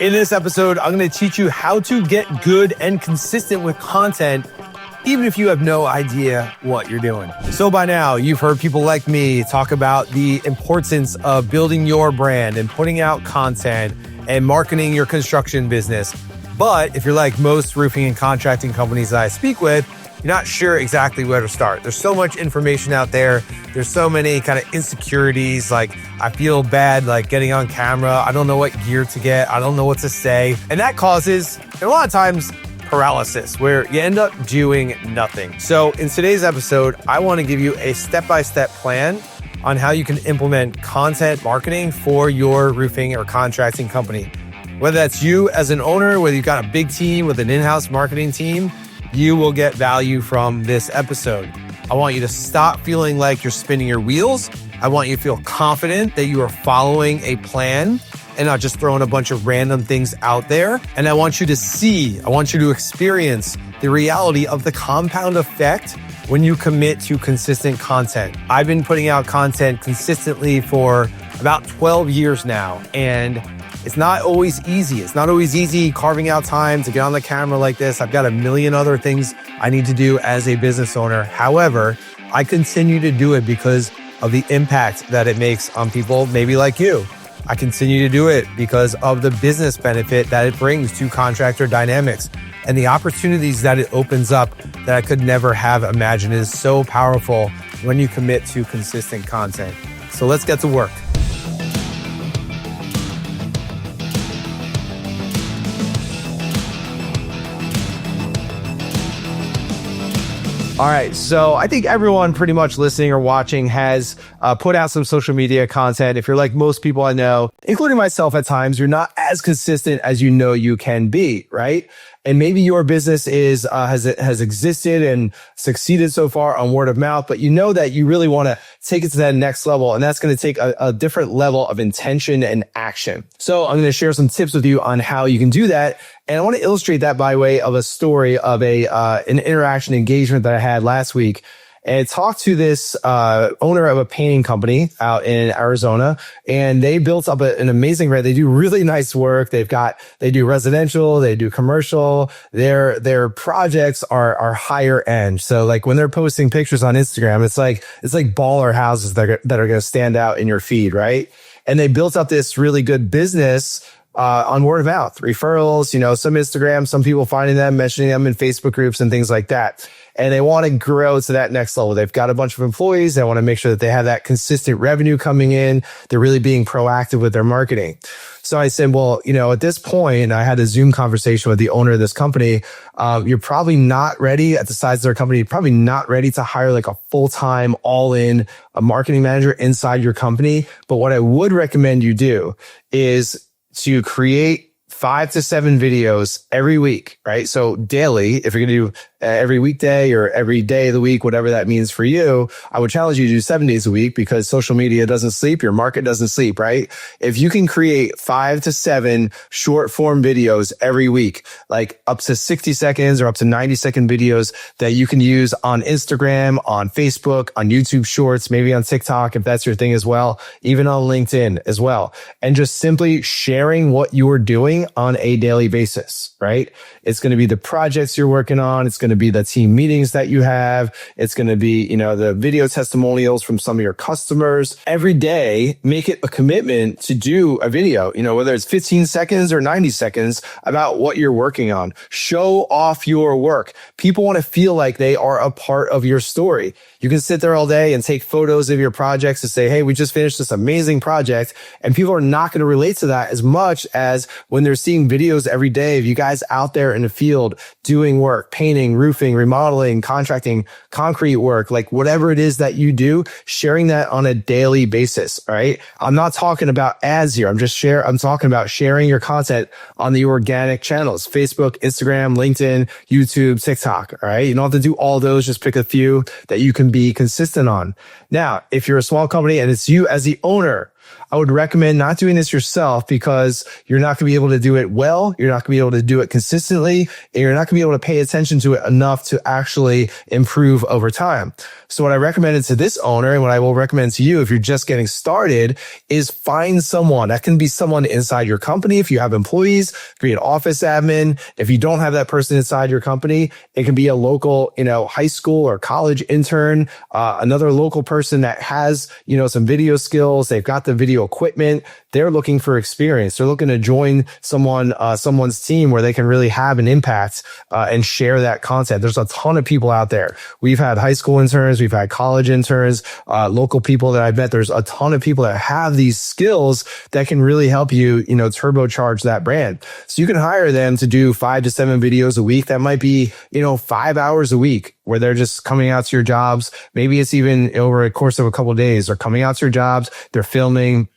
In this episode, I'm going to teach you how to get good and consistent with content, even if you have no idea what you're doing. So by now, you've heard people like me talk about the importance of building your brand and putting out content and marketing your construction business. But if you're like most roofing and contracting companies that I speak with, you're not sure exactly where to start. There's so much information out there. There's so many kind of insecurities. Like, I feel bad, like getting on camera. I don't know what gear to get. I don't know what to say. And that causes, a lot of times, paralysis, where you end up doing nothing. So in today's episode, I want to give you a step-by-step plan on how you can implement content marketing for your roofing or contracting company. Whether that's you as an owner, whether you've got a big team with an in-house marketing team, you will get value from this episode. I want you to stop feeling like you're spinning your wheels. I want you to feel confident that you are following a plan and not just throwing a bunch of random things out there. And I want you to experience the reality of the compound effect when you commit to consistent content. I've been putting out content consistently for about 12 years now, and it's not always easy. It's not always easy carving out time to get on the camera like this. I've got a million other things I need to do as a business owner. However, I continue to do it because of the impact that it makes on people maybe like you. I continue to do it because of the business benefit that it brings to Contractor Dynamics and the opportunities that it opens up that I could never have imagined. It is so powerful when you commit to consistent content. So let's get to work. All right, so I think everyone pretty much listening or watching has put out some social media content. If you're like most people I know, including myself at times, you're not as consistent as you know you can be, right? And maybe your business has existed and succeeded so far on word of mouth, but you know that you really want to take it to that next level, and that's going to take a different level of intention and action. So I'm going to share some tips with you on how you can do that. And I want to illustrate that by way of a story of an interaction engagement that I had last week. And talked to this owner of a painting company out in Arizona, and they built up an amazing brand. They do really nice work. They do residential, they do commercial. Their projects are higher end. So like when they're posting pictures on Instagram, it's like baller houses that are going to stand out in your feed, right? And they built up this really good business on word of mouth, referrals, some Instagram, some people finding them, mentioning them in Facebook groups and things like that. And they want to grow to that next level. They've got a bunch of employees. They want to make sure that they have that consistent revenue coming in. They're really being proactive with their marketing. So I said, well, at this point, I had a Zoom conversation with the owner of this company. You're probably not ready at the size of their company. You're probably not ready to hire like a full-time, all-in a marketing manager inside your company. But what I would recommend you do is to create 5 to 7 videos every week, right? So daily, if you're going to do every weekday or every day of the week, whatever that means for you, I would challenge you to do 7 days a week because social media doesn't sleep. Your market doesn't sleep, right? If you can create 5 to 7 short form videos every week, like up to 60 seconds or up to 90-second videos that you can use on Instagram, on Facebook, on YouTube Shorts, maybe on TikTok, if that's your thing as well, even on LinkedIn as well. And just simply sharing what you're doing on a daily basis, right? It's going to be the projects you're working on. It's going to be the team meetings that you have. It's going to be, the video testimonials from some of your customers. Every day, make it a commitment to do a video, whether it's 15 seconds or 90 seconds about what you're working on. Show off your work. People want to feel like they are a part of your story. You can sit there all day and take photos of your projects and say, hey, we just finished this amazing project. And people are not going to relate to that as much as when they're seeing videos every day of you guys out there in the field doing work, painting, roofing, remodeling, contracting, concrete work, like whatever it is that you do, sharing that on a daily basis, right? I'm not talking about ads here. I'm talking about sharing your content on the organic channels, Facebook, Instagram, LinkedIn, YouTube, TikTok, all right? You don't have to do all those. Just pick a few that you can be consistent on. Now, if you're a small company and it's you as the owner, I would recommend not doing this yourself because you're not going to be able to do it well. You're not going to be able to do it consistently, and you're not going to be able to pay attention to it enough to actually improve over time. So what I recommended to this owner, and what I will recommend to you if you're just getting started, is find someone. That can be someone inside your company. If you have employees, it could be an office admin. If you don't have that person inside your company, it can be a local, high school or college intern, another local person that has, some video skills. They've got the video equipment. They're looking for experience. They're looking to join someone's team where they can really have an impact and share that content. There's a ton of people out there. We've had high school interns, we've had college interns, local people that I've met. There's a ton of people that have these skills that can really help you, turbocharge that brand. So you can hire them to do 5 to 7 videos a week. That might be, 5 hours a week where they're just coming out to your jobs. Maybe it's even over a course of a couple of days. They're coming out to your jobs. They're filming.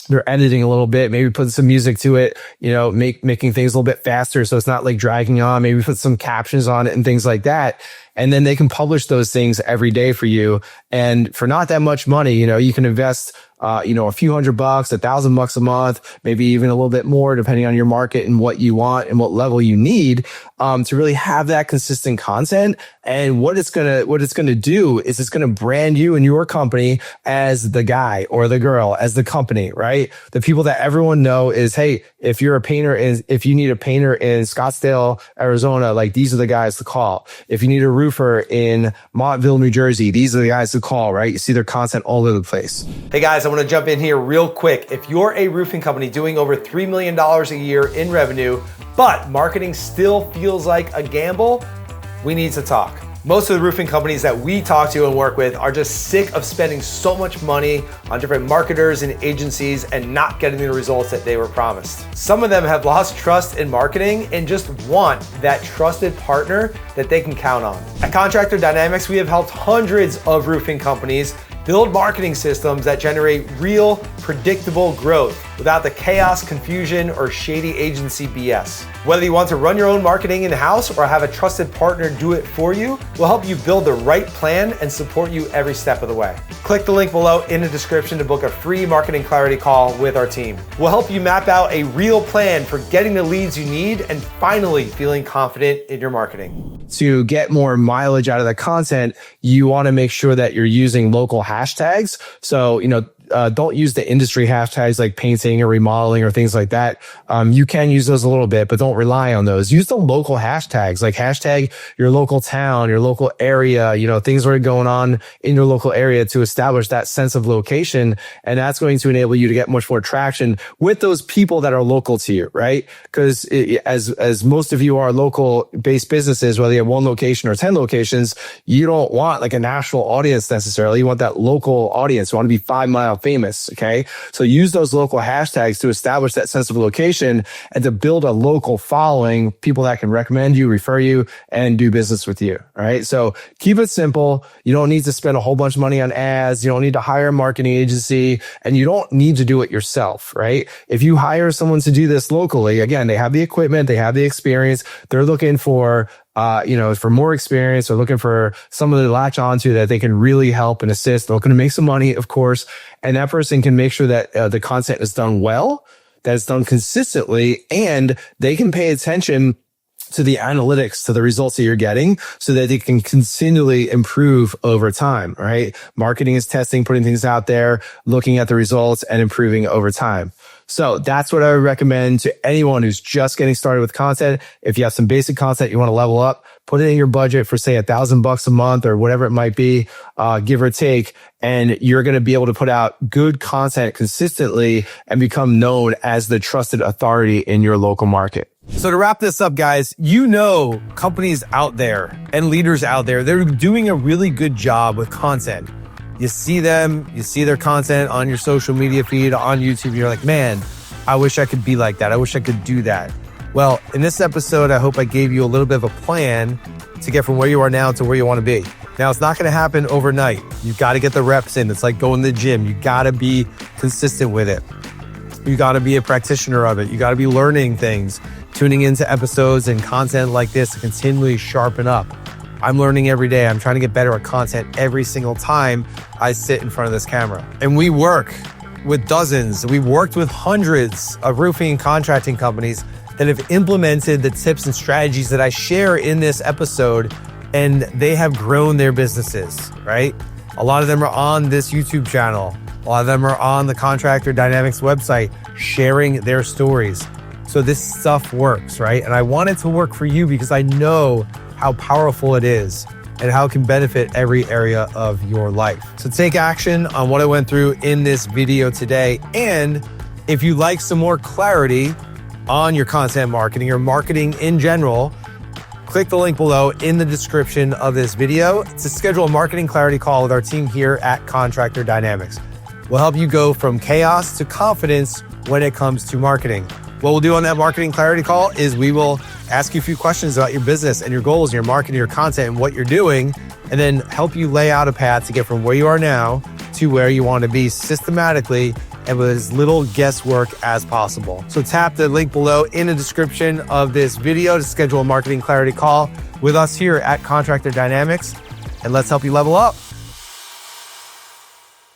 They're editing a little bit, maybe put some music to it, making things a little bit faster so it's not like dragging on. Maybe put some captions on it and things like that. And then they can publish those things every day for you. And for not that much money, you can invest, a few $100, $1,000 a month, maybe even a little bit more, depending on your market and what you want and what level you need, to really have that consistent content. And what it's going to do is it's going to brand you and your company as the guy or the girl, as the company, right? The people that everyone know is, hey, if you need a painter in Scottsdale, Arizona, like these are the guys to call. If you need a roofer in Montville, New Jersey, these are the guys to call, right? You see their content all over the place. Hey guys, I want to jump in here real quick. If you're a roofing company doing over $3 million a year in revenue, but marketing still feels like a gamble, we need to talk. Most of the roofing companies that we talk to and work with are just sick of spending so much money on different marketers and agencies and not getting the results that they were promised. Some of them have lost trust in marketing and just want that trusted partner that they can count on. At Contractor Dynamics, we have helped hundreds of roofing companies build marketing systems that generate real, predictable growth without the chaos, confusion, or shady agency BS. Whether you want to run your own marketing in-house or have a trusted partner do it for you, we'll help you build the right plan and support you every step of the way. Click the link below in the description to book a free marketing clarity call with our team. We'll help you map out a real plan for getting the leads you need and finally feeling confident in your marketing. To get more mileage out of the content, you want to make sure that you're using local hashtags. So, don't use the industry hashtags like painting or remodeling or things like that. You can use those a little bit, but don't rely on those. Use the local hashtags, like hashtag your local town, your local area, things that are going on in your local area to establish that sense of location. And that's going to enable you to get much more traction with those people that are local to you, right? Because as most of you are local based businesses, whether you have 1 location or 10 locations, you don't want like a national audience necessarily. You want that local audience. You want to be 5 mile famous. Okay. So use those local hashtags to establish that sense of location and to build a local following, people that can recommend you, refer you, and do business with you. All right. So keep it simple. You don't need to spend a whole bunch of money on ads. You don't need to hire a marketing agency, and you don't need to do it yourself. Right. If you hire someone to do this locally, again, they have the equipment, they have the experience, they're looking for for more experience. They're looking for someone to latch onto that they can really help and assist. They're looking to make some money, of course. And that person can make sure that the content is done well, that it's done consistently, and they can pay attention to the analytics, to the results that you're getting so that they can continually improve over time, right? Marketing is testing, putting things out there, looking at the results and improving over time. So that's what I would recommend to anyone who's just getting started with content. If you have some basic content you want to level up, put it in your budget for say $1,000 a month or whatever it might be, give or take. And you're going to be able to put out good content consistently and become known as the trusted authority in your local market. So to wrap this up, guys, companies out there and leaders out there, they're doing a really good job with content. You see them, you see their content on your social media feed, on YouTube. You're like, man, I wish I could be like that. I wish I could do that. Well, in this episode, I hope I gave you a little bit of a plan to get from where you are now to where you want to be. Now, it's not going to happen overnight. You've got to get the reps in. It's like going to the gym. You got to be consistent with it. You got to be a practitioner of it. You got to be learning things, tuning into episodes and content like this to continually sharpen up. I'm learning every day. I'm trying to get better at content every single time I sit in front of this camera. And we work with dozens. We've worked with hundreds of roofing and contracting companies that have implemented the tips and strategies that I share in this episode, and they have grown their businesses, right? A lot of them are on this YouTube channel. A lot of them are on the Contractor Dynamics website sharing their stories. So this stuff works, right? And I want it to work for you because I know how powerful it is and how it can benefit every area of your life. So take action on what I went through in this video today. And if you like some more clarity on your content marketing or marketing in general, click the link below in the description of this video to schedule a marketing clarity call with our team here at Contractor Dynamics. We'll help you go from chaos to confidence when it comes to marketing. What we'll do on that marketing clarity call is we will ask you a few questions about your business and your goals, your marketing, your content, and what you're doing, and then help you lay out a path to get from where you are now to where you want to be systematically and with as little guesswork as possible. So tap the link below in the description of this video to schedule a marketing clarity call with us here at Contractor Dynamics, and let's help you level up.